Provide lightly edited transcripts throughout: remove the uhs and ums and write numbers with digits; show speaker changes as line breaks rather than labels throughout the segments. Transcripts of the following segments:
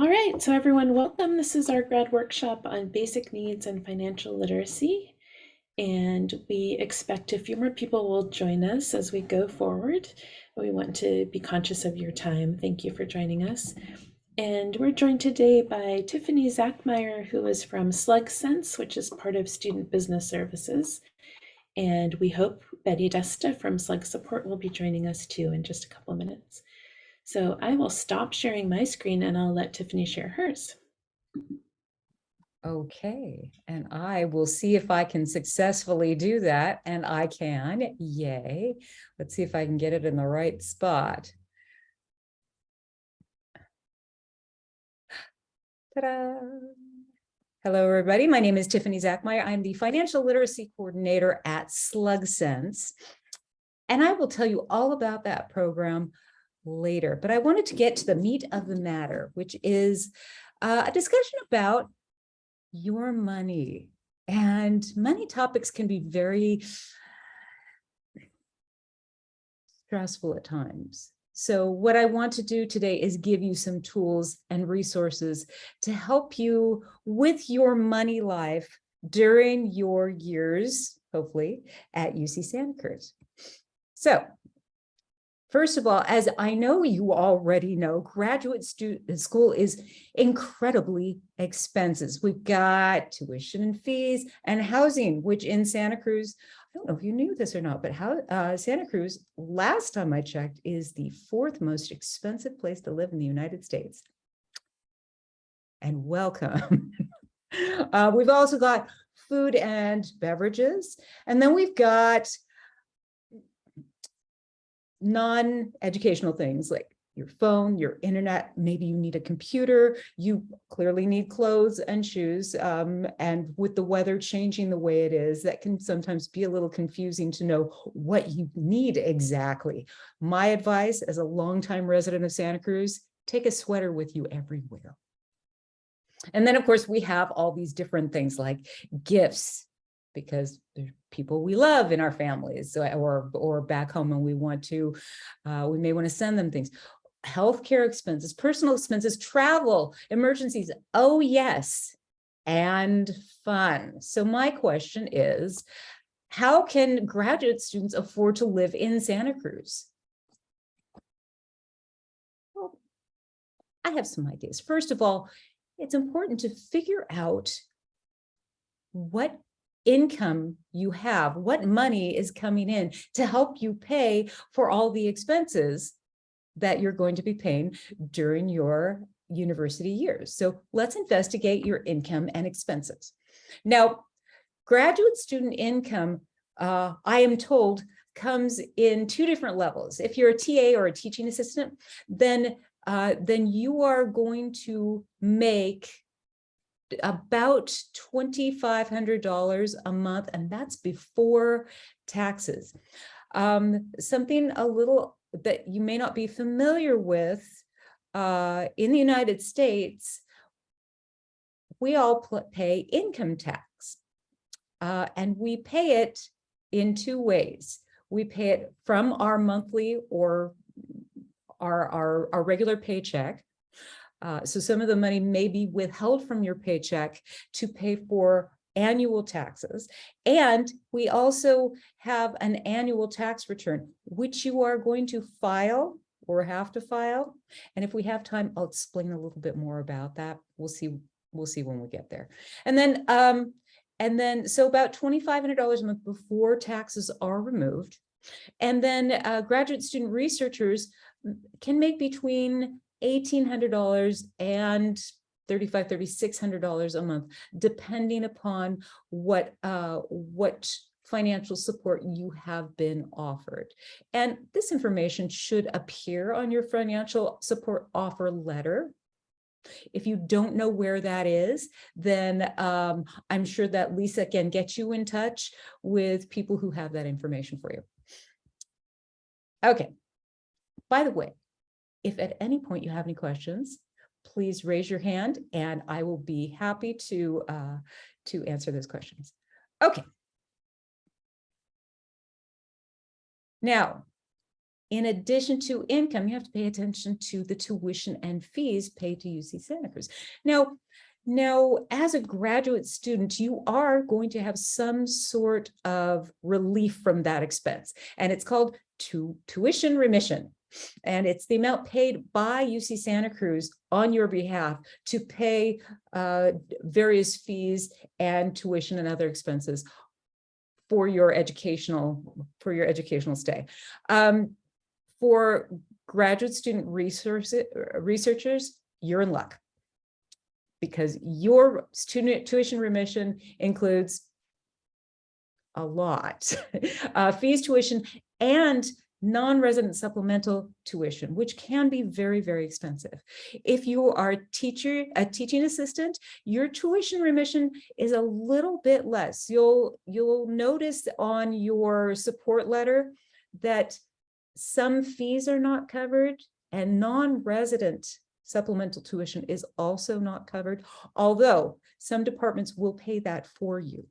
All right, so everyone, welcome. This is our grad workshop on basic needs and financial literacy. And we expect a few more people will join us as we go forward. We want to be conscious of your time. Thank you for joining us. And we're joined today by Tiffany Zachmeyer, who is from SlugSense, which is part of Student Business Services. And we hope Betty Desta from Slug Support will be joining us too in just a couple minutes. So I will stop sharing my screen and I'll let Tiffany share hers.
Okay, and I will see if I can successfully do that, and I can. Yay. Let's see if I can get it in the right spot. Ta-da! Hello, everybody. My name is Tiffany Zachmeyer. I'm the Financial Literacy Coordinator at SlugSense, and I will tell you all about that program later. But I wanted to get to the meat of the matter, which is a discussion about your money. And money topics can be very stressful at times. So what I want to do today is give you some tools and resources to help you with your money life during your years, hopefully, at UC Santa Cruz. So first of all, as I know you already know, graduate school is incredibly expensive. We've got tuition and fees and housing, which in Santa Cruz, I don't know if you knew this or not, but Santa Cruz, last time I checked, is the 4th most expensive place to live in the United States. And welcome. We've also got food and beverages, and then we've got non-educational things like your phone, your internet, maybe you need a computer, you clearly need clothes and shoes. And with the weather changing the way it is, that can sometimes be a little confusing to know what you need exactly. My advice as a longtime resident of Santa Cruz, take a sweater with you everywhere. And then of course we have all these different things like gifts, because there's people we love in our families, or back home, and we may want to send them things. Healthcare expenses, personal expenses, travel, emergencies. Oh yes, and fun. So my question is, how can graduate students afford to live in Santa Cruz? Well, I have some ideas. First of all, it's important to figure out what income you have, what money is coming in to help you pay for all the expenses that you're going to be paying during your university years. So let's investigate your income and expenses. Now, graduate student income, I am told, comes in 2 different levels. If you're a TA or a teaching assistant, then you are going to make about $2,500 a month, and that's before taxes. Something a little that you may not be familiar with, in the United States, we all pay income tax, and we pay it in 2 ways. We pay it from our monthly or our regular paycheck. So some of the money may be withheld from your paycheck to pay for annual taxes. And we also have an annual tax return, which you are going to file or have to file. And if we have time, I'll explain a little bit more about that. We'll see when we get there. And then so about $2,500 a month before taxes are removed. And then graduate student researchers can make between $1,800 and $3,500, $3,600 a month, depending upon what financial support you have been offered. And this information should appear on your financial support offer letter. If you don't know where that is, then I'm sure that Lisa can get you in touch with people who have that information for you. Okay, by the way, if at any point you have any questions, please raise your hand and I will be happy to answer those questions. Okay. Now, in addition to income, you have to pay attention to the tuition and fees paid to UC Santa Cruz. Now, as a graduate student, you are going to have some sort of relief from that expense, and it's called tuition remission. And it's the amount paid by UC Santa Cruz on your behalf to pay various fees and tuition and other expenses for your educational stay. For graduate student researchers, you're in luck, because your student tuition remission includes a lot. Fees, tuition, and non-resident supplemental tuition, which can be very, very expensive. If you are a teaching assistant, your tuition remission is a little bit less. You'll notice on your support letter that some fees are not covered, and non-resident supplemental tuition is also not covered, although some departments will pay that for you.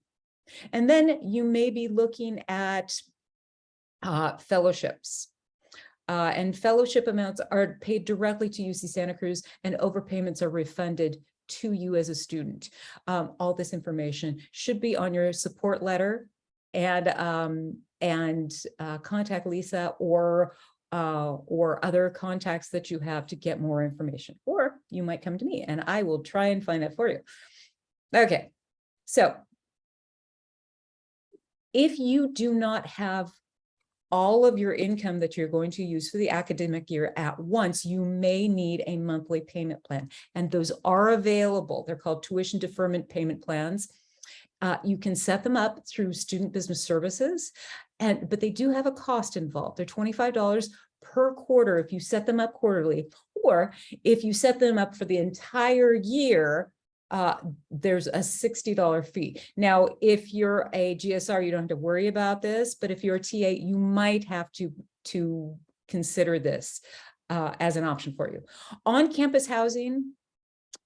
And then you may be looking at fellowships. And fellowship amounts are paid directly to UC Santa Cruz, and overpayments are refunded to you as a student. All this information should be on your support letter, and contact Lisa or other contacts that you have to get more information, or you might come to me and I will try and find that for you. Okay, so if you do not have all of your income that you're going to use for the academic year at once, you may need a monthly payment plan, and those are available. They're called tuition deferment payment plans. You can set them up through Student Business Services, but they do have a cost involved. They're $25 per quarter if you set them up quarterly, or if you set them up for the entire year, there's a $60 fee. Now, if you're a GSR, you don't have to worry about this, but if you're a TA, you might have to consider this as an option for you. On-campus housing,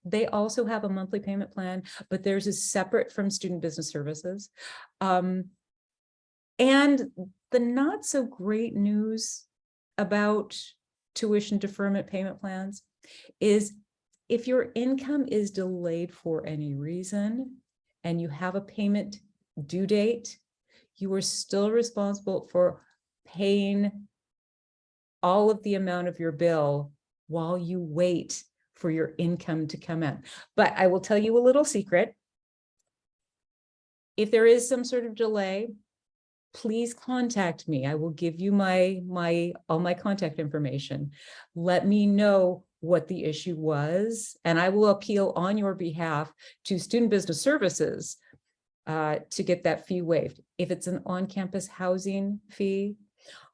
they also have a monthly payment plan, but theirs is separate from Student Business Services. And the not so great news about tuition deferment payment plans is, if your income is delayed for any reason and you have a payment due date, you are still responsible for paying all of the amount of your bill while you wait for your income to come in. But I will tell you a little secret. If there is some sort of delay, please contact me. I will give you all my contact information. Let me know what the issue was, and I will appeal on your behalf to Student Business Services to get that fee waived. If it's an on-campus housing fee,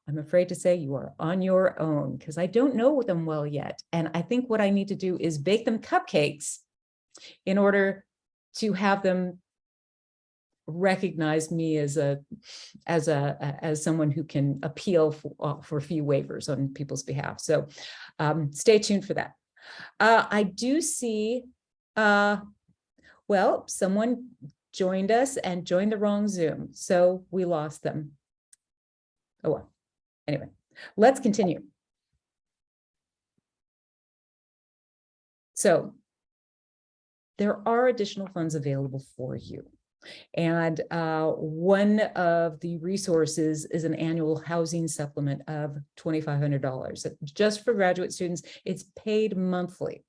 I'm afraid to say you are on your own, because I don't know them well yet. And I think what I need to do is bake them cupcakes in order to have them recognize me as someone who can appeal for fee waivers on people's behalf. So stay tuned for that. I do see, well, someone joined us and joined the wrong Zoom, so we lost them. Oh well. Anyway, let's continue. So there are additional funds available for you. And one of the resources is an annual housing supplement of $2,500. Just for graduate students, it's paid monthly.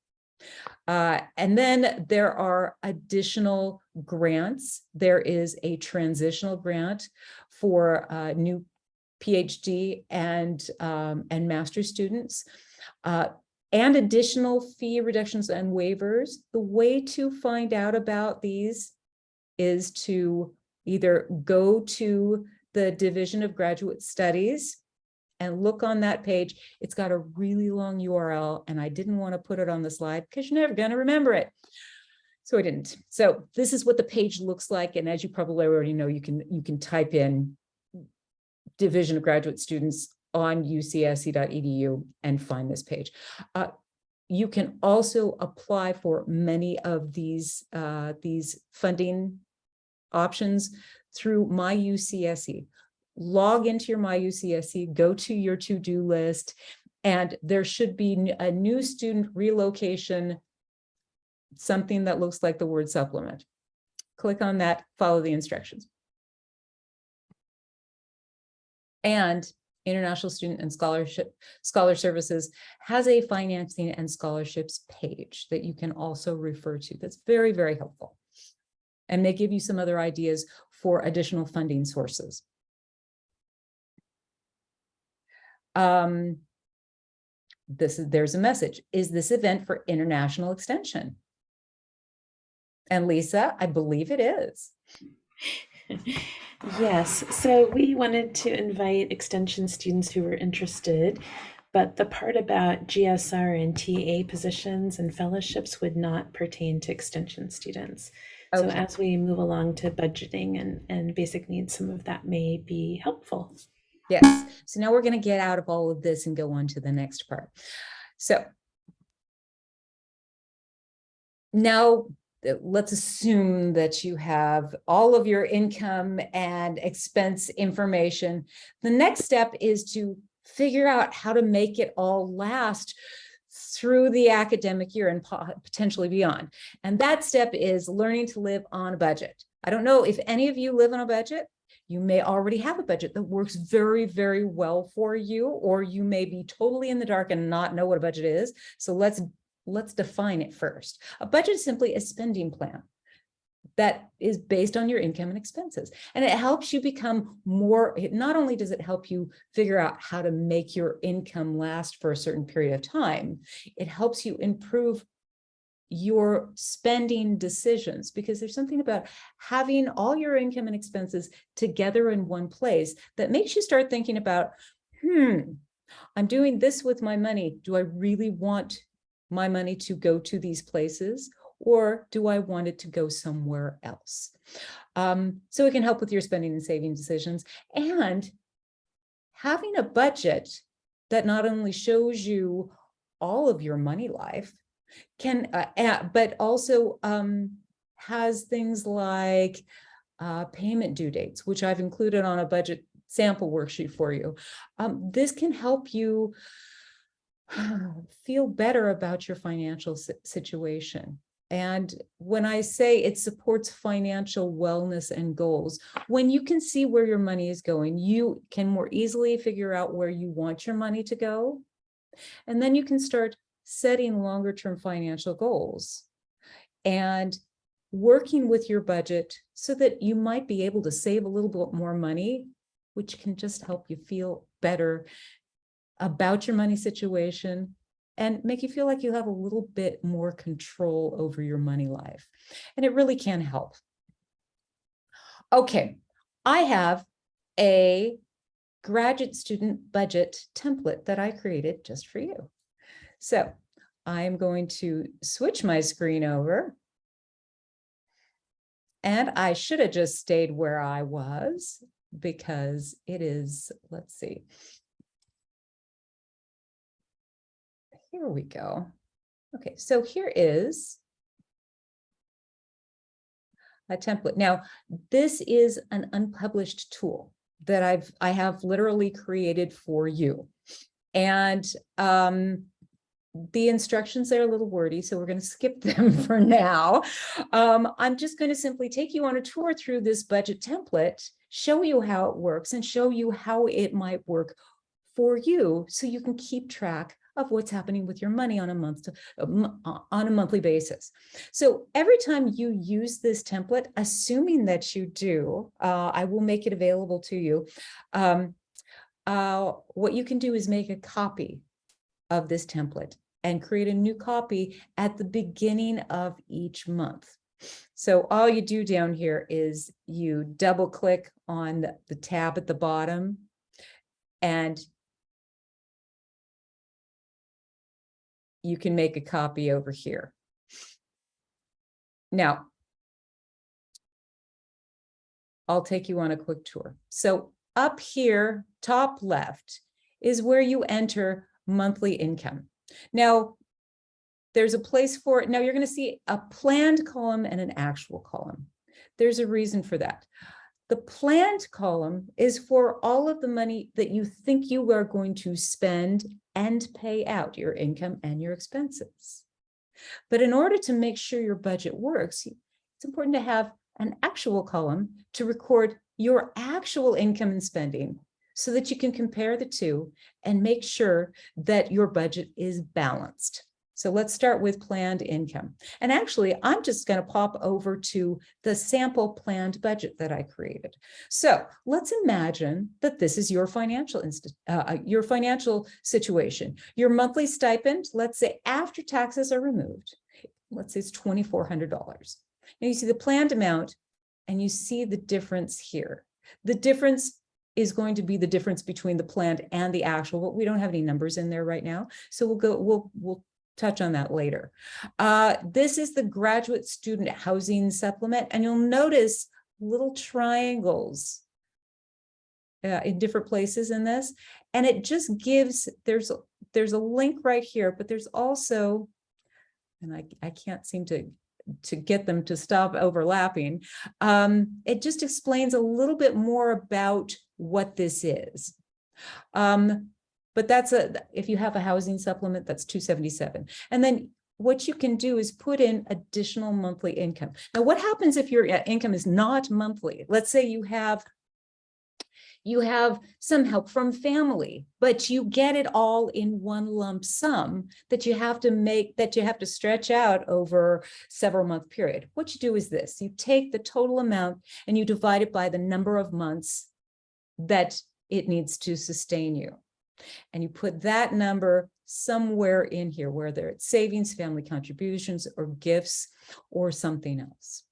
And then there are additional grants. There is a transitional grant for new PhD and master's students, and additional fee reductions and waivers. The way to find out about these is to either go to the Division of Graduate Studies and look on that page. It's got a really long URL, and I didn't want to put it on the slide because you're never going to remember it. So I didn't. So this is what the page looks like. And as you probably already know, you can type in Division of Graduate Students on ucsc.edu and find this page. You can also apply for many of these funding options through My UCSC. log into your MyUCSC, go to your to-do list, and there should be a new student relocation, something that looks like the word supplement. Click on that, follow the instructions. And International Student and Scholar Services has a financing and scholarships page that you can also refer to. That's very, very helpful. And they give you some other ideas for additional funding sources. There's a message. Is this event for international extension? And Lisa, I believe it is.
Yes, so we wanted to invite extension students who were interested, but the part about GSR and TA positions and fellowships would not pertain to extension students. So
Okay.
as we move along to budgeting and basic needs, some of that may be helpful.
Yes. So now we're going to get out of all of this and go on to the next part. So now let's assume that you have all of your income and expense information. The next step is to figure out how to make it all last through the academic year and potentially beyond. And that step is learning to live on a budget. I don't know if any of you live on a budget. You may already have a budget that works very, very well for you, or you may be totally in the dark and not know what a budget is. So let's define it first. A budget is simply a spending plan that is based on your income and expenses. And it helps you become more, not only does it help you figure out how to make your income last for a certain period of time, it helps you improve your spending decisions, because there's something about having all your income and expenses together in one place that makes you start thinking about, I'm doing this with my money. Do I really want my money to go to these places, or do I want it to go somewhere else? So it can help with your spending and saving decisions. And having a budget that not only shows you all of your money life, but also has things like payment due dates, which I've included on a budget sample worksheet for you. This can help you feel better about your financial situation. And when I say it supports financial wellness and goals, when you can see where your money is going, you can more easily figure out where you want your money to go. And then you can start setting longer term financial goals and working with your budget so that you might be able to save a little bit more money, which can just help you feel better about your money situation and make you feel like you have a little bit more control over your money life. And it really can help. Okay, I have a graduate student budget template that I created just for you. So I'm going to switch my screen over. And I should have just stayed where I was because it is, let's see. Here we go. Okay, so here is a template. Now, this is an unpublished tool that I have literally created for you. And the instructions are a little wordy, so we're going to skip them for now. I'm just going to simply take you on a tour through this budget template, show you how it works, and show you how it might work for you so you can keep track of what's happening with your money on a monthly basis. So every time you use this template, assuming that you do, I will make it available to you. What you can do is make a copy of this template and create a new copy at the beginning of each month. So all you do down here is you double click on the tab at the bottom and you can make a copy over here. Now, I'll take you on a quick tour. So up here, top left, is where you enter monthly income. Now, there's a place for it. Now you're going to see a planned column and an actual column. There's a reason for that. The planned column is for all of the money that you think you are going to spend and pay out, your income and your expenses. But in order to make sure your budget works, it's important to have an actual column to record your actual income and spending so that you can compare the two and make sure that your budget is balanced. So let's start with planned income. And actually, I'm just going to pop over to the sample planned budget that I created. So let's imagine that this is your financial situation. Your monthly stipend, let's say after taxes are removed, let's say it's $2,400. Now you see the planned amount and you see the difference here. The difference is going to be the difference between the planned and the actual, but we don't have any numbers in there right now. So we'll touch on that later. This is the graduate student housing supplement, and you'll notice little triangles in different places in this, and it just gives, there's a link right here, but there's also, and I can't seem to get them to stop overlapping. It just explains a little bit more about what this is. But that's if you have a housing supplement, that's $277. And then what you can do is put in additional monthly income. Now, what happens if your income is not monthly? Let's say you have some help from family, but you get it all in one lump sum that you have to stretch out over several month period. What you do is this: you take the total amount and you divide it by the number of months that it needs to sustain you. And you put that number somewhere in here, whether it's savings, family contributions, or gifts, or something else.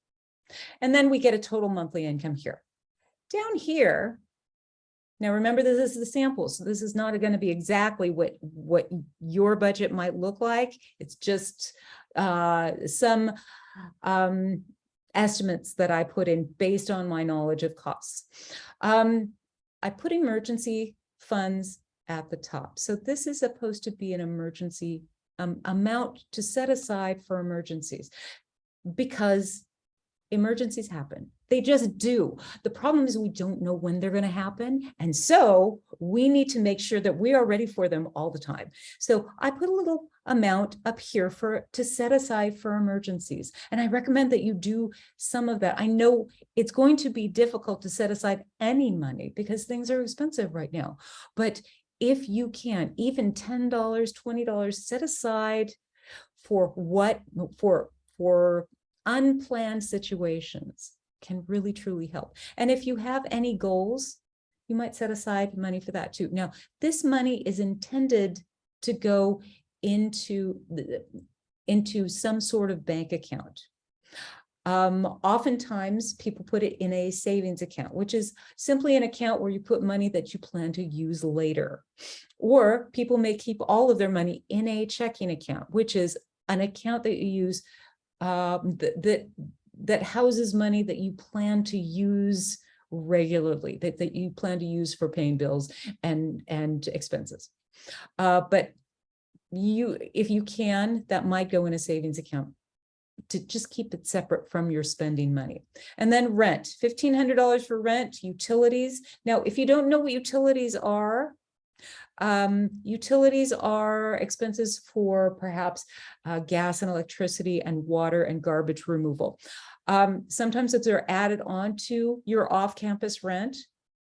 And then we get a total monthly income here. Down here, now remember, this is the sample, so this is not going to be exactly what your budget might look like. It's just some estimates that I put in based on my knowledge of costs. I put emergency funds at the top. So this is supposed to be an emergency amount to set aside for emergencies, because emergencies happen. They just do. The problem is we don't know when they're going to happen. And so we need to make sure that we are ready for them all the time. So I put a little amount up here to set aside for emergencies. And I recommend that you do some of that. I know it's going to be difficult to set aside any money because things are expensive right now. But if you can, even $10, $20 set aside for unplanned situations can really truly help. And if you have any goals, you might set aside money for that too. Now, this money is intended to go into some sort of bank account. Oftentimes people put it in a savings account, which is simply an account where you put money that you plan to use later. Or people may keep all of their money in a checking account, which is an account that you use that houses money that you plan to use regularly, that you plan to use for paying bills and expenses. But if you can, that might go in a savings account to just keep it separate from your spending money. And then rent, $1,500 for rent, utilities. Now, if you don't know what utilities are expenses for perhaps gas and electricity and water and garbage removal. Sometimes if they're added on to your off-campus rent,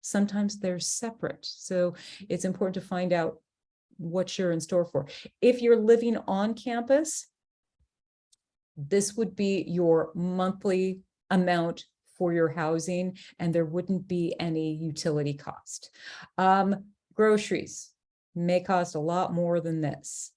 sometimes they're separate. So it's important to find out what you're in store for. If you're living on campus, this would be your monthly amount for your housing, and there wouldn't be any utility cost. Groceries may cost a lot more than this.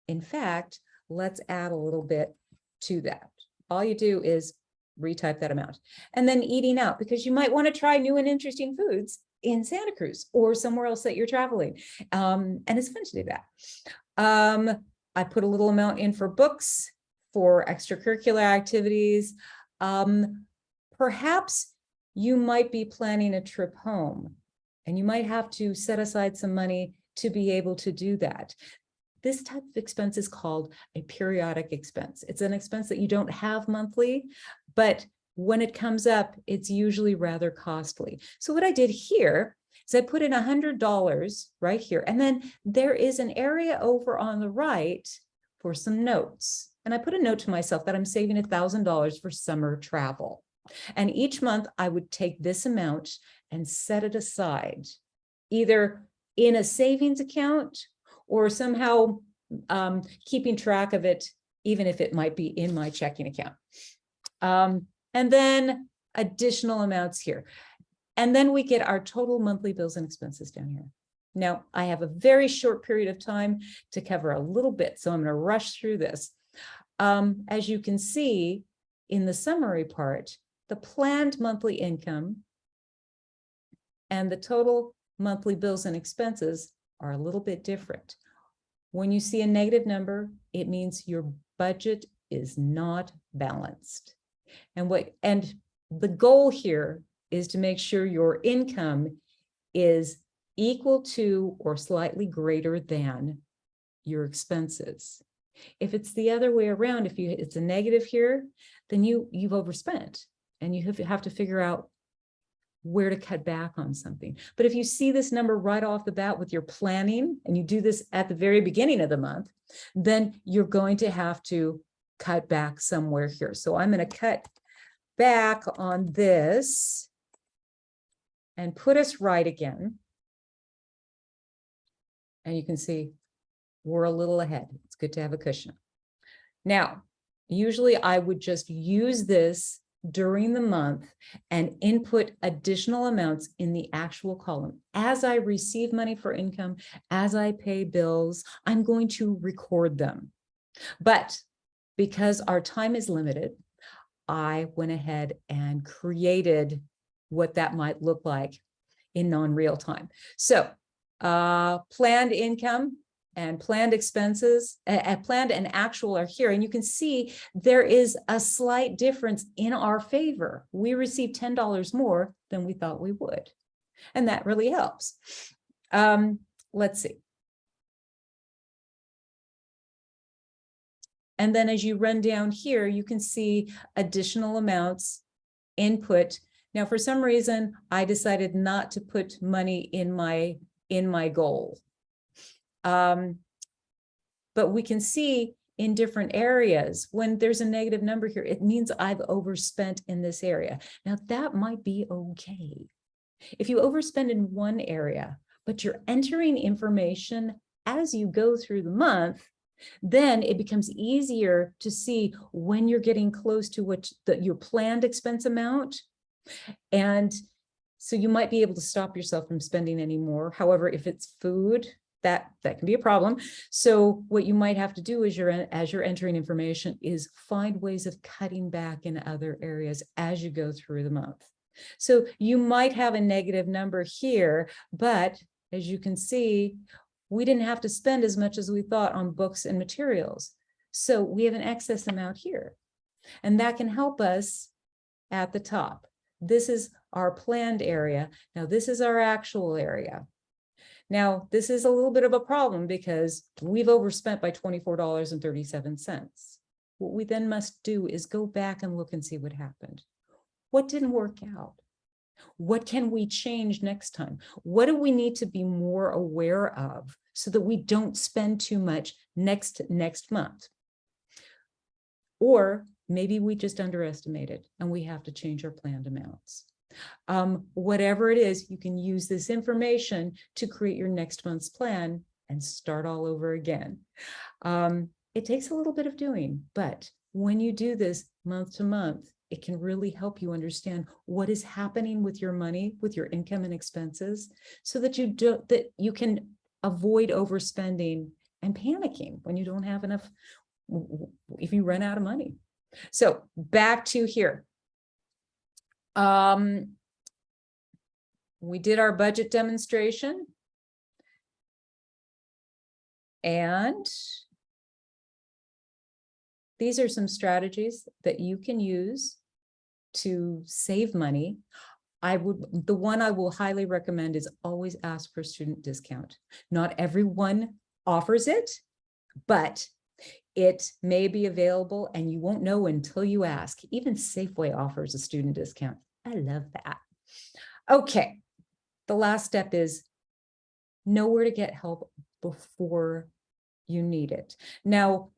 In fact, let's add a little bit to that. All you do is retype that amount. And then eating out, because you might want to try new and interesting foods in Santa Cruz or somewhere else that you're traveling. And it's fun to do that. I put a little amount in for books, for extracurricular activities. Perhaps you might be planning a trip home and you might have to set aside some money to be able to do that. This type of expense is called a periodic expense. It's an expense that you don't have monthly, but when it comes up, it's usually rather costly. So what I did here is I put in $100 right here. And then there is an area over on the right for some notes. And I put a note to myself that I'm saving $1,000 for summer travel. And each month I would take this amount and set it aside, either in a savings account or somehow keeping track of it, even if it might be in my checking account. And then additional amounts here. And then we get our total monthly bills and expenses down here. Now, I have a very short period of time to cover a little bit, so I'm going to rush through this. As you can see in the summary part, the planned monthly income and the total monthly bills and expenses are a little bit different. When you see a negative number, it means your budget is not balanced. And the goal here is to make sure your income is equal to or slightly greater than your expenses. If it's the other way around, if it's a negative here, then you've overspent and you have to figure out where to cut back on something. But if you see this number right off the bat with your planning, and you do this at the very beginning of the month, then you're going to have to cut back somewhere here. So I'm going to cut back on this and put us right again. And you can see we're a little ahead. It's good to have a cushion. Now, usually I would just use this during the month and input additional amounts in the actual column. As I receive money for income, as I pay bills, I'm going to record them. But because our time is limited, I went ahead and created what that might look like in non-real time. So planned income and planned expenses, planned and actual are here. And you can see there is a slight difference in our favor. We received $10 more than we thought we would. And that really helps. Let's see. And then as you run down here, you can see additional amounts input. Now, for some reason, I decided not to put money in my goal. But we can see in different areas, when there's a negative number here, it means I've overspent in this area. Now, that might be okay. If you overspend in one area, but you're entering information as you go through the month, then it becomes easier to see when you're getting close to your planned expense amount. And so you might be able to stop yourself from spending any more. However, if it's food, that can be a problem. So what you might have to do is as you're entering information is find ways of cutting back in other areas as you go through the month. So you might have a negative number here, but as you can see, we didn't have to spend as much as we thought on books and materials. So we have an excess amount here, and that can help us at the top. This is our planned area. Now this is our actual area. Now, this is a little bit of a problem because we've overspent by $24.37. What we then must do is go back and look and see what happened. What didn't work out? What can we change next time? What do we need to be more aware of so that we don't spend too much next month? Or maybe we just underestimated and we have to change our planned amounts. Whatever it is, you can use this information to create your next month's plan and start all over again. It takes a little bit of doing, but when you do this month to month, it can really help you understand what is happening with your money, with your income and expenses, so that you can avoid overspending and panicking when you don't have enough, if you run out of money. So back to here. We did our budget demonstration, and these are some strategies that you can use to save money. The one I will highly recommend is always ask for student discount. Not everyone offers it, but It may be available and you won't know until you ask. Even Safeway offers a student discount. I love that. Okay, the last step is know where to get help before you need it. Now,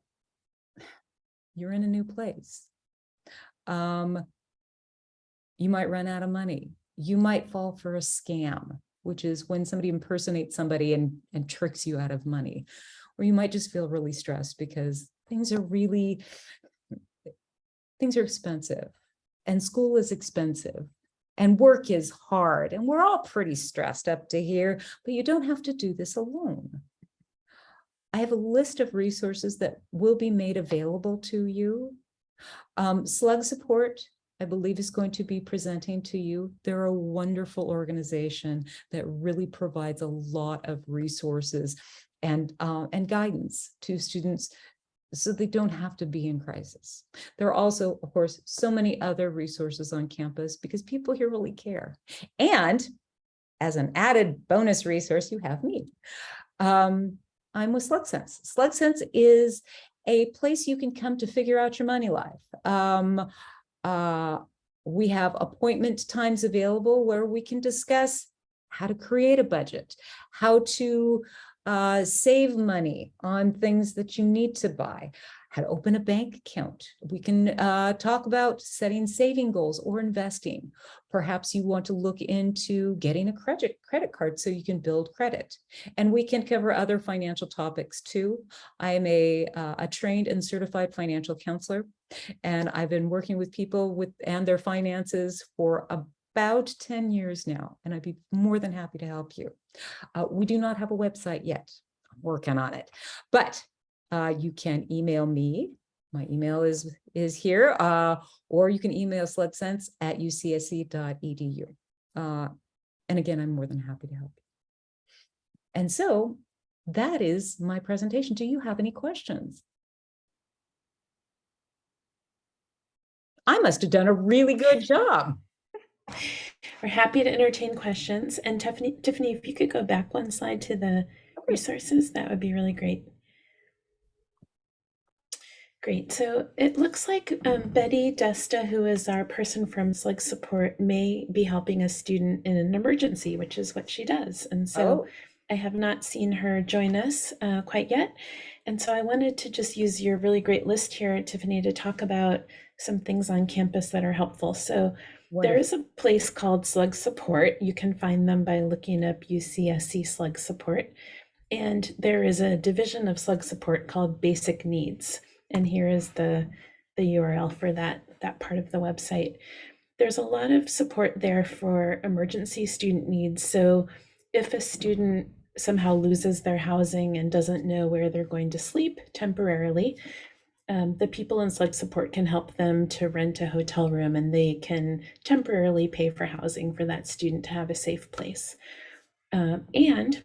you're in a new place. You might run out of money. You might fall for a scam, which is when somebody impersonates somebody and tricks you out of money. Or you might just feel really stressed because things are expensive and school is expensive and work is hard and we're all pretty stressed up to here, but you don't have to do this alone. I have a list of resources that will be made available to you. Slug Support, I believe, is going to be presenting to you. They're a wonderful organization that really provides a lot of resources and guidance to students so they don't have to be in crisis. There are also, of course, so many other resources on campus because people here really care. And as an added bonus resource, you have me. I'm with SlugSense. SlugSense is a place you can come to figure out your money life. We have appointment times available where we can discuss how to create a budget, how to save money on things that you need to buy, how to open a bank account. We can talk about setting saving goals or investing. Perhaps you want to look into getting a credit card so you can build credit. And we can cover other financial topics too. I am a trained and certified financial counselor, and I've been working with people and their finances for about 10 years now, and I'd be more than happy to help you. We do not have a website yet. I'm working on it, but you can email me. My email is here, or you can email slugsense@ucsc.edu. And again, I'm more than happy to help you. And so that is my presentation. Do you have any questions? I must have done a really good job.
We're happy to entertain questions. And Tiffany, if you could go back one slide to the resources, that would be really great. Great. So it looks like Betty Desta, who is our person from Slug Support, may be helping a student in an emergency, which is what she does. And so I have not seen her join us quite yet. And so I wanted to just use your really great list here, Tiffany, to talk about some things on campus that are helpful. So there is a place called Slug Support. You can find them by looking up UCSC Slug Support. And there is a division of Slug Support called Basic Needs. And here is the URL for that part of the website. There's a lot of support there for emergency student needs. So if a student somehow loses their housing and doesn't know where they're going to sleep temporarily, the people in Slug Support can help them to rent a hotel room, and they can temporarily pay for housing for that student to have a safe place. And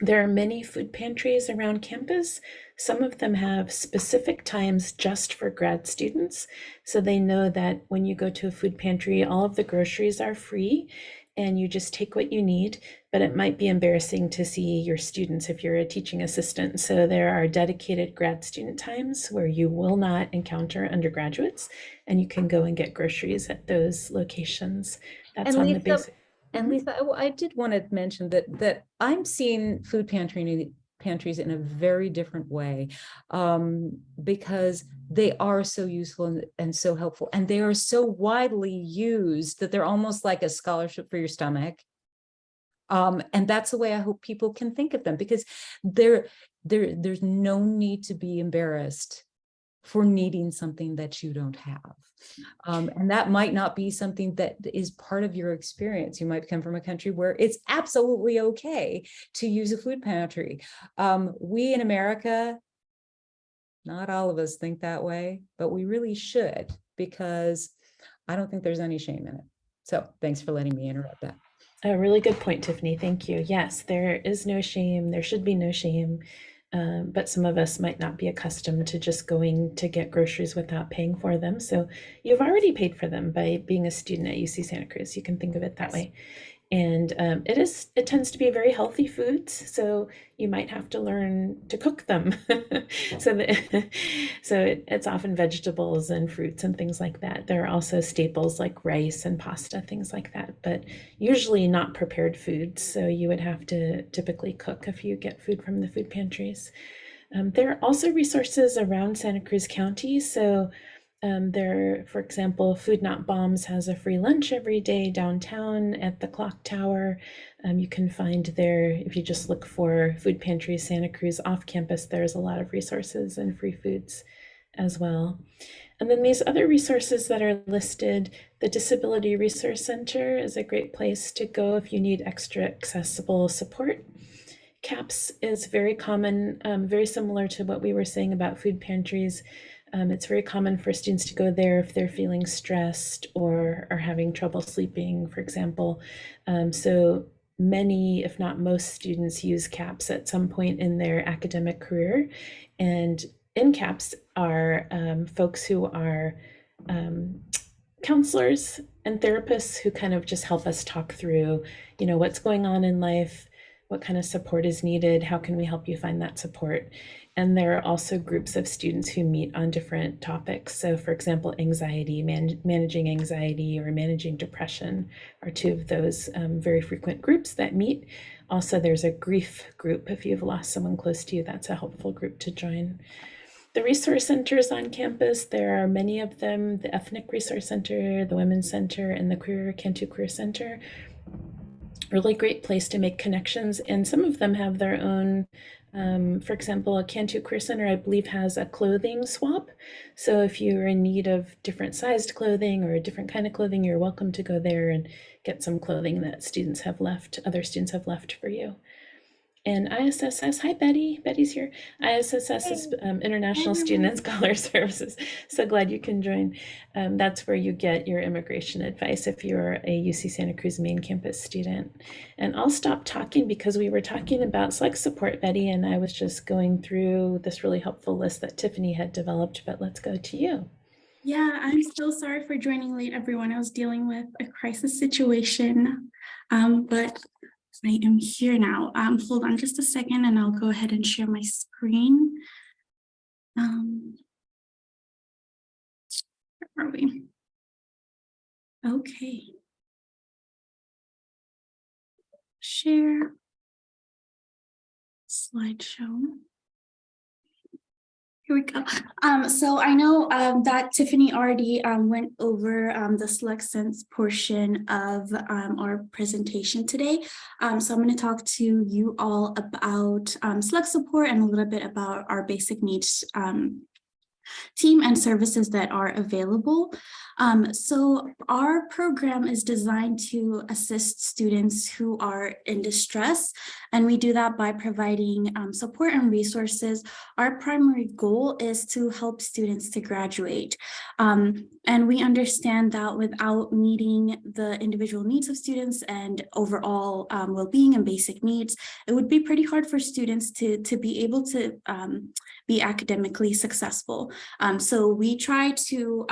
there are many food pantries around campus. Some of them have specific times just for grad students. So they know that when you go to a food pantry, all of the groceries are free and you just take what you need, but it might be embarrassing to see your students if you're a teaching assistant. So there are dedicated grad student times where you will not encounter undergraduates, and you can go and get groceries at those locations. That's on the basic.
And Lisa, I did want to mention that I'm seeing food pantries in a very different way, because they are so useful and so helpful, and they are so widely used that they're almost like a scholarship for your stomach. And that's the way I hope people can think of them, because there's no need to be embarrassed for needing something that you don't have. And that might not be something that is part of your experience. You might come from a country where it's absolutely okay to use a food pantry. We in America, not all of us think that way, but we really should, because I don't think there's any shame in it. So thanks for letting me interrupt that.
A really good point, Tiffany. Thank you. Yes, there is no shame. There should be no shame. But some of us might not be accustomed to just going to get groceries without paying for them. So you've already paid for them by being a student at UC Santa Cruz. You can think of it that way. And it tends to be very healthy foods, so you might have to learn to cook them. so it's often vegetables and fruits and things like that. There are also staples like rice and pasta, things like that, but usually not prepared foods. So you would have to typically cook if you get food from the food pantries. There are also resources around Santa Cruz County. So there, for example, Food Not Bombs has a free lunch every day downtown at the clock tower. You can find there, if you just look for Food Pantry Santa Cruz off campus, there's a lot of resources and free foods as well. And then these other resources that are listed, the Disability Resource Center is a great place to go if you need extra accessible support. CAPS is very common, very similar to what we were saying about food pantries. It's very common for students to go there if they're feeling stressed or are having trouble sleeping, for example. So many, if not most, students use CAPS at some point in their academic career. And in CAPS are folks who are counselors and therapists who kind of just help us talk through, what's going on in life, what kind of support is needed, how can we help you find that support. And there are also groups of students who meet on different topics. So for example, anxiety, managing anxiety or managing depression are two of those very frequent groups that meet. Also, there's a grief group. If you've lost someone close to you, that's a helpful group to join. The resource centers on campus, there are many of them, the Ethnic Resource Center, the Women's Center, and the Cantu Queer Center. Really great place to make connections, and some of them have their own, for example, a Cantu Queer Center, I believe, has a clothing swap. So if you're in need of different sized clothing or a different kind of clothing, you're welcome to go there and get some clothing that other students have left for you. And ISSS, hi Betty, Betty's here. ISSS is International Student and Scholar Services. So glad you can join. That's where you get your immigration advice if you're a UC Santa Cruz main campus student. And I'll stop talking because we were talking about select support, Betty, and I was just going through this really helpful list that Tiffany had developed, but let's go to you.
Yeah, I'm so sorry for joining late, everyone. I was dealing with a crisis situation, but I am here now. Hold on just a second and I'll go ahead and share my screen. Where are we? Okay. Share slideshow. Here we go. So I know that Tiffany already went over the Select Sense portion of our presentation today. So I'm going to talk to you all about Select support and a little bit about our basic needs team and services that are available. So our program is designed to assist students who are in distress, and we do that by providing support and resources. Our primary goal is to help students to graduate. And we understand that without meeting the individual needs of students and overall well-being and basic needs, it would be pretty hard for students to be able to be academically successful. So we try to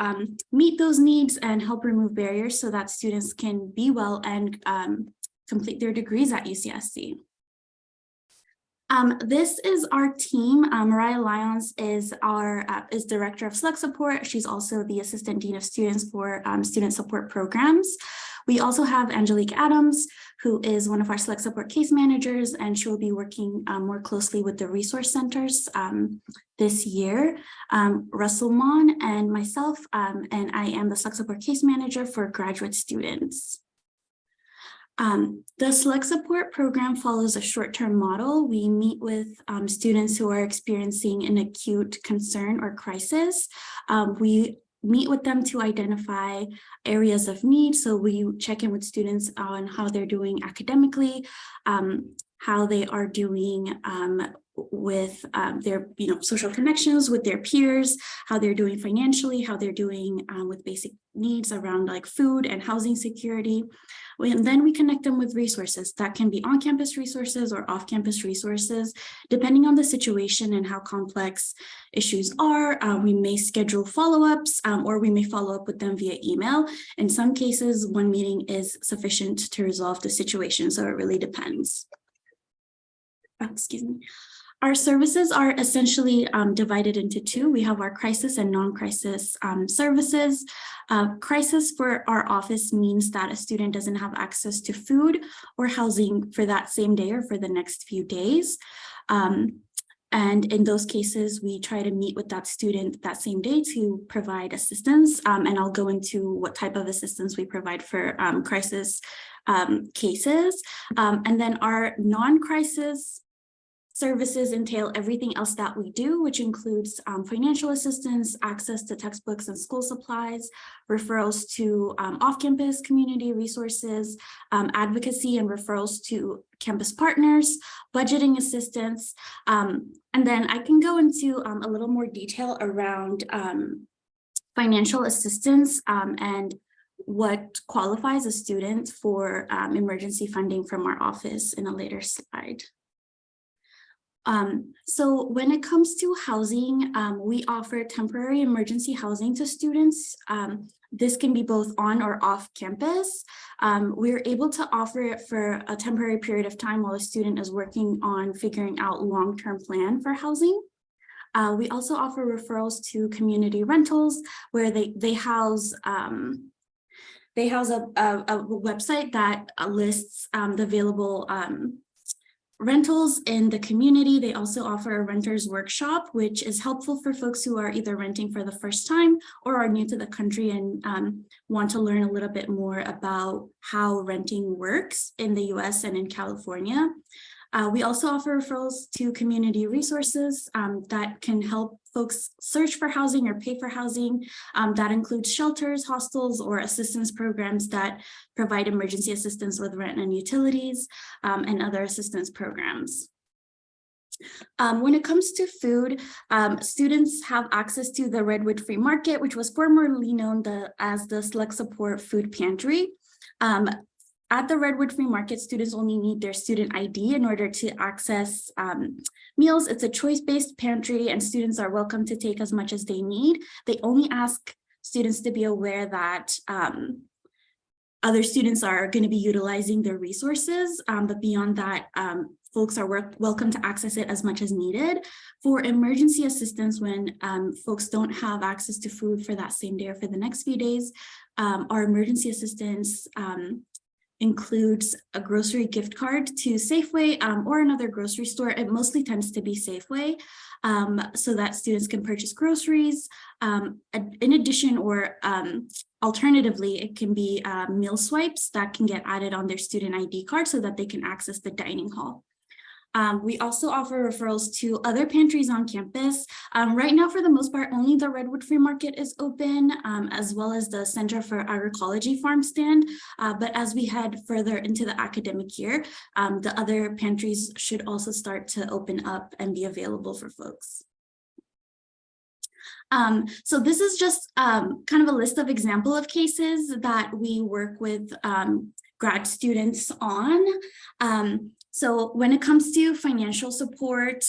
meet those needs and help remove barriers so that students can be well and complete their degrees at UCSC. This is our team. Mariah Lyons is Director of Select Support. She's also the Assistant Dean of Students for Student Support Programs. We also have Angelique Adams, who is one of our Select Support case managers, and she will be working more closely with the resource centers this year. Russell Mon and myself, and I am the Select Support case manager for graduate students. The Select Support program follows a short-term model. We meet with students who are experiencing an acute concern or crisis. We meet with them to identify areas of need. So we check in with students on how they're doing academically. how they are doing with their social connections with their peers, how they're doing financially, how they're doing with basic needs around like food and housing security. And then we connect them with resources that can be on-campus resources or off-campus resources, depending on the situation and how complex issues are. We may schedule follow-ups or we may follow up with them via email. In some cases, one meeting is sufficient to resolve the situation, so it really depends. Excuse me. Our services are essentially divided into two. We have our crisis and non-crisis services. Crisis for our office means that a student doesn't have access to food or housing for that same day or for the next few days. And in those cases, we try to meet with that student that same day to provide assistance. And I'll go into what type of assistance we provide for crisis cases. And then our non-crisis services entail everything else that we do, which includes financial assistance, access to textbooks and school supplies, referrals to off-campus community resources, advocacy and referrals to campus partners, budgeting assistance. And then I can go into a little more detail around financial assistance and what qualifies a student for emergency funding from our office in a later slide. So when it comes to housing, we offer temporary emergency housing to students. This can be both on or off campus. We're able to offer it for a temporary period of time while a student is working on figuring out long-term plan for housing. We also offer referrals to community rentals where they house a website that lists the available rentals in the community. They also offer a renter's workshop, which is helpful for folks who are either renting for the first time or are new to the country and want to learn a little bit more about how renting works in the US and in California. We also offer referrals to community resources that can help folks search for housing or pay for housing. That includes shelters, hostels, or assistance programs that provide emergency assistance with rent and utilities, and other assistance programs. When it comes to food, students have access to the Redwood Free Market, which was formerly known as the Select Support Food Pantry. At the Redwood Free Market, students only need their student ID in order to access meals. It's a choice-based pantry and students are welcome to take as much as they need. They only ask students to be aware that other students are going to be utilizing their resources, but beyond that, folks are welcome to access it as much as needed. For emergency assistance, when folks don't have access to food for that same day or for the next few days, our emergency assistance includes a grocery gift card to Safeway or another grocery store. It mostly tends to be Safeway, so that students can purchase groceries. In addition, or alternatively, it can be meal swipes that can get added on their student ID card so that they can access the dining hall. We also offer referrals to other pantries on campus. Right now, for the most part, only the Redwood Free Market is open, as well as the Center for Agroecology farm stand. But as we head further into the academic year, the other pantries should also start to open up and be available for folks. So this is just kind of a list of example of cases that we work with grad students on. So when it comes to financial support,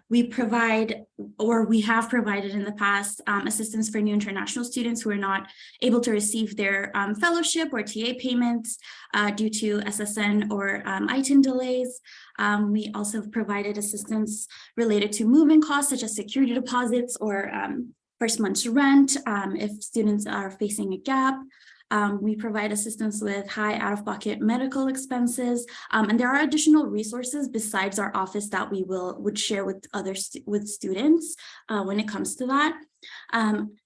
we provide, or we have provided in the past, assistance for new international students who are not able to receive their fellowship or TA payments due to SSN or ITIN delays. We also have provided assistance related to moving costs, such as security deposits or first month's rent, if students are facing a gap. We provide assistance with high out-of-pocket medical expenses, and there are additional resources besides our office that we would share with with students when it comes to that.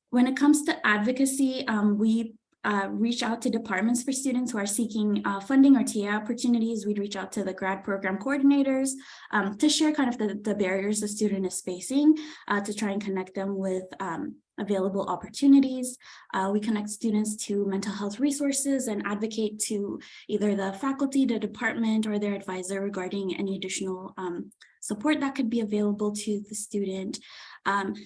When it comes to advocacy, we reach out to departments for students who are seeking funding or TA opportunities. We'd reach out to the grad program coordinators to share kind of the barriers the student is facing, to try and connect them with available opportunities. We connect students to mental health resources and advocate to either the faculty, the department, or their advisor regarding any additional support that could be available to the student.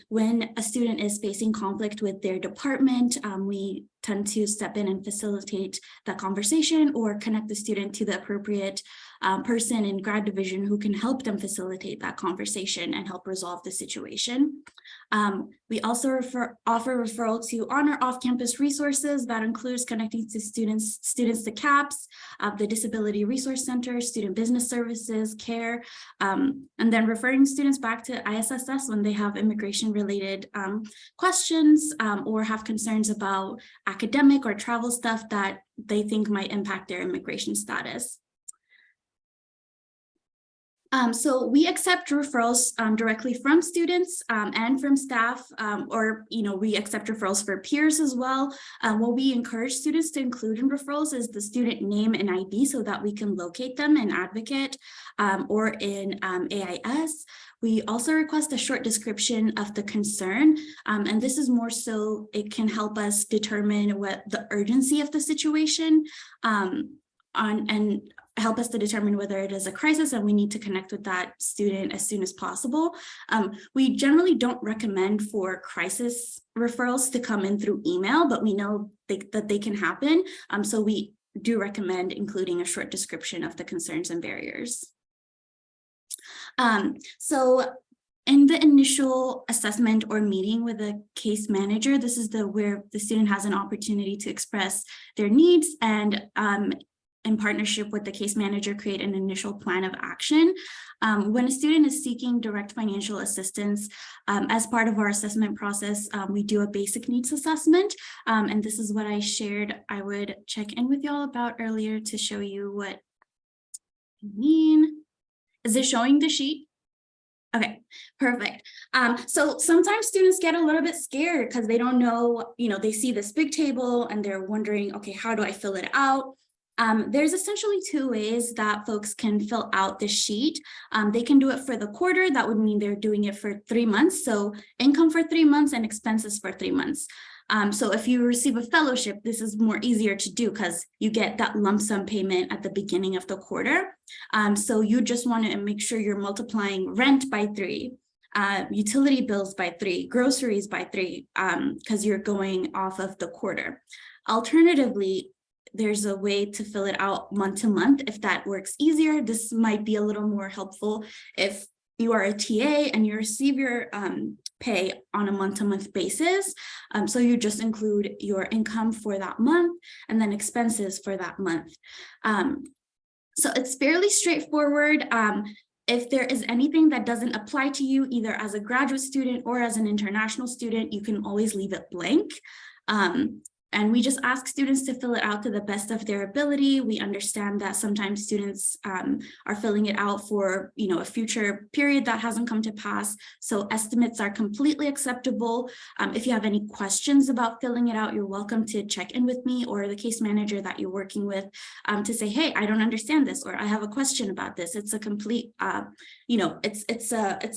When a student is facing conflict with their department, we tend to step in and facilitate that conversation or connect the student to the appropriate person in grad division who can help them facilitate that conversation and help resolve the situation. We also offer referral to on or off-campus resources that includes connecting to students to CAPS, the Disability Resource Center, Student Business Services, CARE, and then referring students back to ISSS when they have immigration-related questions or have concerns about academic or travel stuff that they think might impact their immigration status. So we accept referrals directly from students and from staff, or we accept referrals for peers as well. What we encourage students to include in referrals is the student name and ID so that we can locate them in Advocate or in AIS. We also request a short description of the concern, and this is more so it can help us determine what the urgency of the situation and help us to determine whether it is a crisis and we need to connect with that student as soon as possible. We generally don't recommend for crisis referrals to come in through email, but we know that they can happen. So we do recommend including a short description of the concerns and barriers. So in the initial assessment or meeting with a case manager, this is where the student has an opportunity to express their needs and in partnership with the case manager, create an initial plan of action. When a student is seeking direct financial assistance, as part of our assessment process, we do a basic needs assessment. And this is what I shared. I would check in with y'all about earlier to show you what I mean. Is it showing the sheet? Okay, perfect. So sometimes students get a little bit scared because they don't know, they see this big table and they're wondering, okay, how do I fill it out? There's essentially two ways that folks can fill out the sheet. They can do it for the quarter. That would mean they're doing it for 3 months. So income for 3 months and expenses for 3 months. So if you receive a fellowship, this is more easier to do because you get that lump sum payment at the beginning of the quarter. So you just want to make sure you're multiplying rent by 3. Utility bills by 3, groceries by 3, because you're going off of the quarter. Alternatively, there's a way to fill it out month to month if that works easier. This might be a little more helpful if you are a TA and you receive your pay on a month-to-month basis. So you just include your income for that month and then expenses for that month. So it's fairly straightforward. If there is anything that doesn't apply to you, either as a graduate student or as an international student, you can always leave it blank. And we just ask students to fill it out to the best of their ability. We understand that sometimes students are filling it out for a future period that hasn't come to pass. So estimates are completely acceptable. If you have any questions about filling it out, you're welcome to check in with me or the case manager that you're working with to say, hey, I don't understand this, or I have a question about this. It's a complete, it's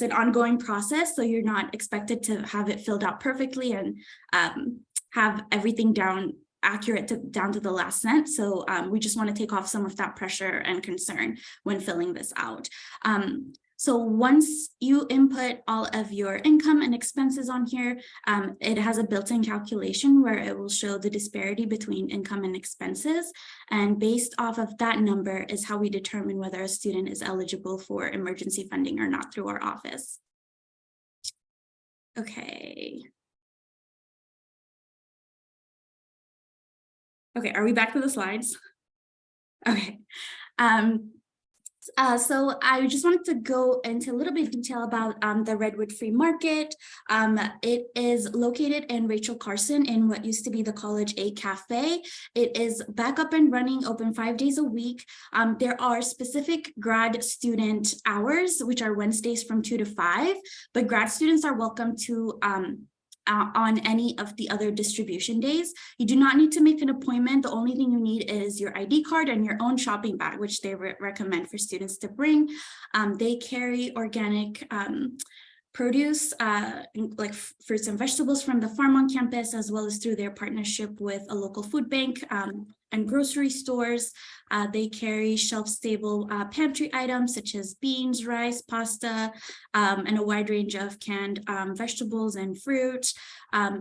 an ongoing process. So you're not expected to have it filled out perfectly and have everything down accurate down to the last cent. So we just want to take off some of that pressure and concern when filling this out. So once you input all of your income and expenses on here, it has a built-in calculation where it will show the disparity between income and expenses. And based off of that number is how we determine whether a student is eligible for emergency funding or not through our office. Okay. Okay, are we back to the slides? Okay. So I just wanted to go into a little bit of detail about the Redwood Free Market. It is located in Rachel Carson in what used to be the College 8 Cafe. It is back up and running, open 5 days a week. There are specific grad student hours, which are Wednesdays from 2 to 5, but grad students are welcome to on any of the other distribution days. You do not need to make an appointment. The only thing you need is your ID card and your own shopping bag, which they recommend for students to bring. They carry organic produce, like fruits and vegetables from the farm on campus, as well as through their partnership with a local food bank and grocery stores. They carry shelf-stable pantry items such as beans, rice, pasta, and a wide range of canned vegetables and fruit.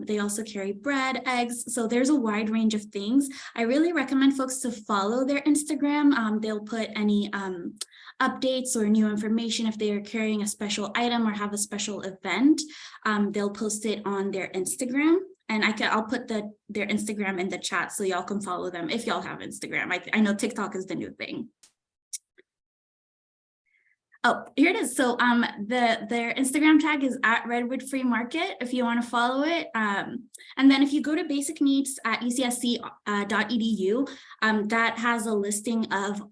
They also carry bread, eggs, so there's a wide range of things. I really recommend folks to follow their Instagram. They'll put any updates or new information if they are carrying a special item or have a special event. They'll post it on their Instagram. And I'll put their Instagram in the chat so y'all can follow them if y'all have Instagram. I know TikTok is the new thing. Oh, here it is. So their Instagram tag is at Redwood Free Market if you want to follow it. And then if you go to basic needs at ucsc.edu, that has a listing of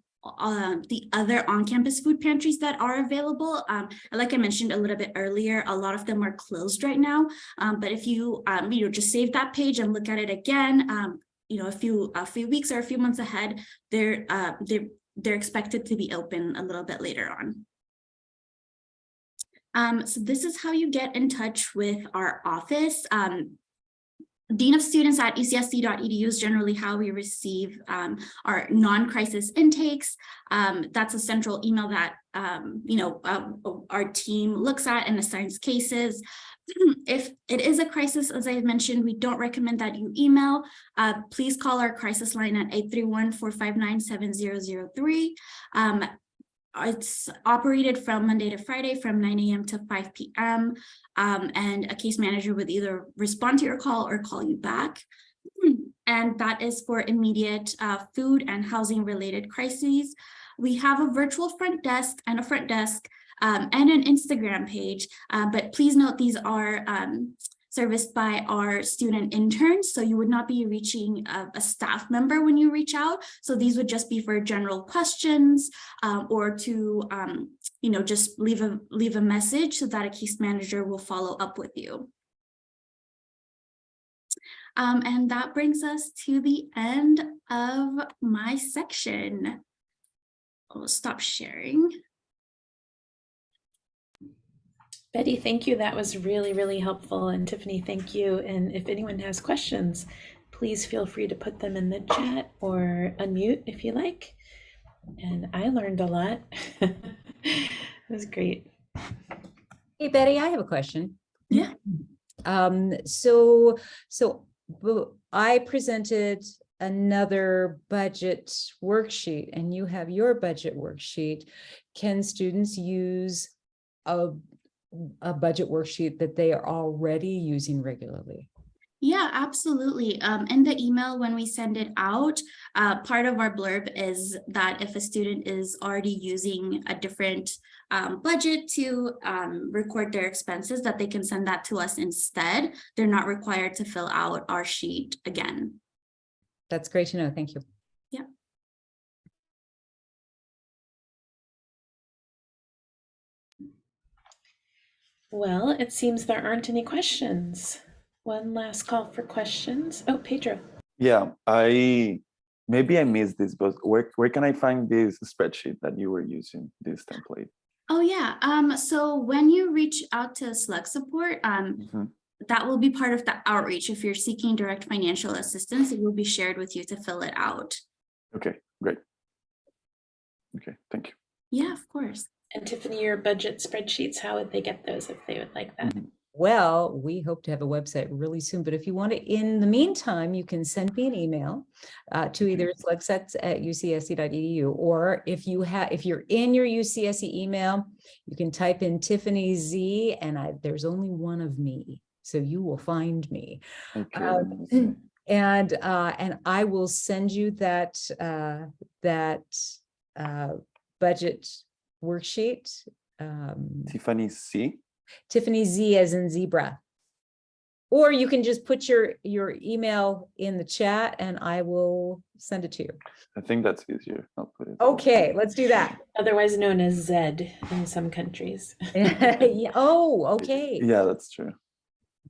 the other on-campus food pantries that are available. Like I mentioned a little bit earlier, a lot of them are closed right now. But if you just save that page and look at it again, a few weeks or a few months ahead, they're expected to be open a little bit later on. So this is how you get in touch with our office. Dean of Students at ucsc.edu is generally how we receive our non-crisis intakes. That's a central email that our team looks at and assigns cases. If it is a crisis, as I mentioned, we don't recommend that you email. Please call our crisis line at 831-459-7003. It's operated from Monday to Friday from 9 a.m. to 5 p.m. And a case manager would either respond to your call or call you back. And that is for immediate food and housing related crises. We have a virtual front desk and a front desk and an Instagram page, but please note these are serviced by our student interns. So you would not be reaching a staff member when you reach out. So these would just be for general questions or to, just leave a message so that a case manager will follow up with you. And that brings us to the end of my section. I'll stop sharing.
Betty, thank you. That was really, really helpful. And Tiffany, thank you. And if anyone has questions, please feel free to put them in the chat or unmute if you like. And I learned a lot. It was great.
Hey, Betty, I have a question.
Yeah.
So I presented another budget worksheet and you have your budget worksheet. Can students use a budget worksheet that they are already using regularly?
Yeah, absolutely. In the email, when we send it out, part of our blurb is that if a student is already using a different budget to record their expenses, that they can send that to us instead. They're not required to fill out our sheet again.
That's great to know. Thank you.
Yeah.
Well, it seems there aren't any questions. One last call for questions. Oh, Pedro.
Yeah, maybe I missed this, but where can I find this spreadsheet that you were using, this template?
Oh yeah. So when you reach out to Select Support, that will be part of the outreach. If you're seeking direct financial assistance, it will be shared with you to fill it out.
Okay, great. Okay, thank you.
Yeah, of course.
And Tiffany, your budget spreadsheets, how would they get those if they would like that?
Well, we hope to have a website really soon, but if you want to, in the meantime, you can send me an email to either selectsets@ucsc.edu, or if you're in your UCSC email, you can type in Tiffany Z, and there's only one of me, so you will find me.
Okay.
And I will send you that budget worksheet.
Tiffany C.
Tiffany Z as in zebra. Or you can just put your email in the chat and I will send it to you.
I think that's easier. I'll put it.
Okay, let's do that.
Otherwise known as Zed in some countries.
Yeah, oh, okay.
Yeah, that's true.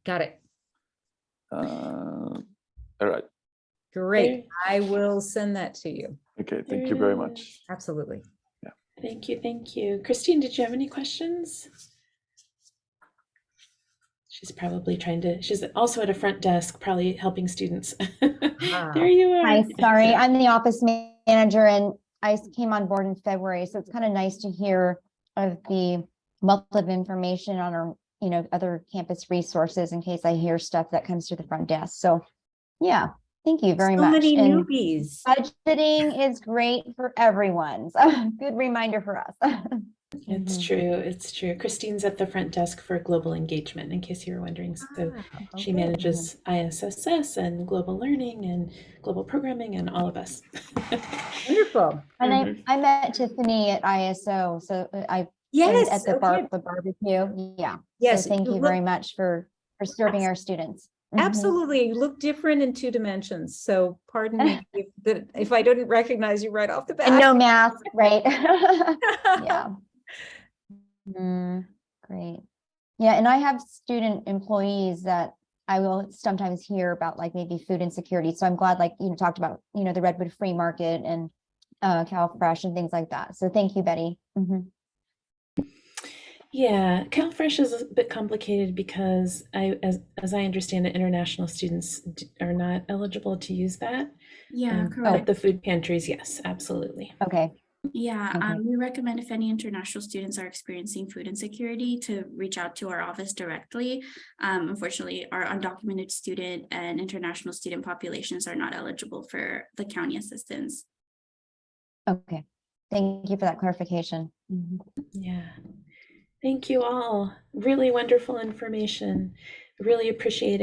Got it.
All right.
Great. I will send that to you.
Okay, thank you very much.
Absolutely.
Thank you, thank you. Christine, did you have any questions? She's probably she's also at a front desk, probably helping students.
Ah.
There you are.
Hi, sorry, I'm the office manager and I came on board in February, so it's kind of nice to hear of the wealth of information on our, other campus resources in case I hear stuff that comes to the front desk. So, yeah, thank you very
So
much.
many
And
newbies.
budgeting is great for everyone. So good reminder for us.
It's
Mhm.
true. It's true. Christine's at the front desk for global engagement, in case you were wondering. So
Ah,
she
okay.
manages ISSS and global learning and global programming and all of us.
Wonderful.
And
Mhm.
I met Tiffany at ISO, so I
Yes.
at the
Okay.
the barbecue. Yeah.
Yes.
So thank you very much for serving our students. Mhm.
Absolutely. You look different in 2 dimensions. So pardon me if I didn't recognize you right off the bat.
And no math, right? Yeah. Great. Yeah, and I have student employees that I will sometimes hear about, like maybe food insecurity. So I'm glad, like you talked about, the Redwood Free Market and CalFresh and things like that. So thank you, Betty. Mhm.
Yeah, CalFresh is a bit complicated because as I understand it, international students are not eligible to use that.
Yeah,
But
correct.
the food pantries, yes, absolutely.
Okay.
Yeah,
Okay.
we recommend if any international students are experiencing food insecurity to reach out to our office directly. Unfortunately, our undocumented student and international student populations are not eligible for the county assistance.
Okay. Thank you for that clarification. Mhm.
Yeah. Thank you all. Really wonderful information. Really appreciate it.